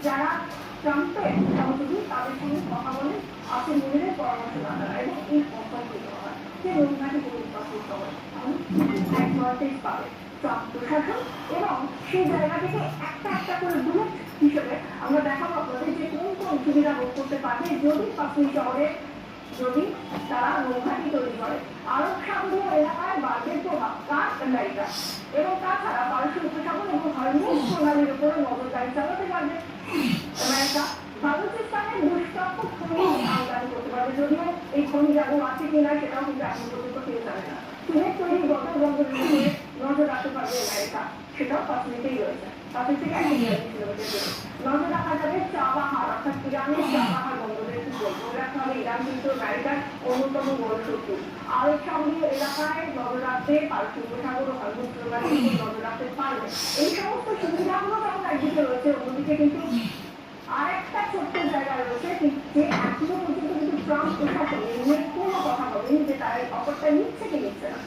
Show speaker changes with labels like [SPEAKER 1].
[SPEAKER 1] যারা ট্রাম্পের সহযোগী তাদের সঙ্গে কথা বলে আপনি নিজেদের পরামর্শ না এবং এই পদ্ধতি হয় যে রোগনাকে নির্বাচন করে অ্যাডভান্টেজ পাবে ট্রাম্প প্রশাসন এবং সেই জায়গা থেকে একটা একটা করে বুলেট হিসেবে আমরা দেখাবো আপনাদের যে কোন কোন সুবিধা ভোগ করতে পারবে যদি পাঁচটি শহরে যদি তারা নৌঘাটি তৈরি করে আরব সাগরীয় এলাকায় বাড়বে প্রভাব কার আমেরিকা এবং তাছাড়া পারস্য উপসাগর এবং হরমুজ প্রণালীর উপরে নজরদারি চালাতে পারবে আমেরিকা। বালুচিস্তানের দুষ্প্রাপ্য খনিজ আমদানি করতে পারবে, যদিও এই খনিজ আগুন আছে কিনা সেটাও কিন্তু এখন পর্যন্ত কেউ জানে না। চীনের তৈরি গঠন বন্ধনের উপরে নজর রাখতে পারবে আমেরিকা, সেটাও পাঁচমিনিটেই রয়েছে। তাদের থেকে 1 কিলোমিটার দূরে নজর রাখা যাবে চাবাহার অর্থাৎ ইরানের চাবাহার বন্দরের উপর। মনে রাখতে হবে ইরান কিন্তু আমেরিকার অন্যতম বড় শত্রু। আরব সাগরীয় এলাকায় নজর রাখতে পারস্য উপসাগর ও হরমুজ প্রণালীর উপর নজর রাখতে পারবে। এই সমস্ত সুবিধাগুলো যখন একদিকে রয়েছে, অন্যদিকে কিন্তু আরেকটা ছোট্ট জায়গা রয়েছে যে এখনো পর্যন্ত কিন্তু ট্রাম্প প্রশাসন এর নিয়ে কোনো কথা বলেনি যে তার অফারটা নিচ্ছে কি নিচ্ছে না।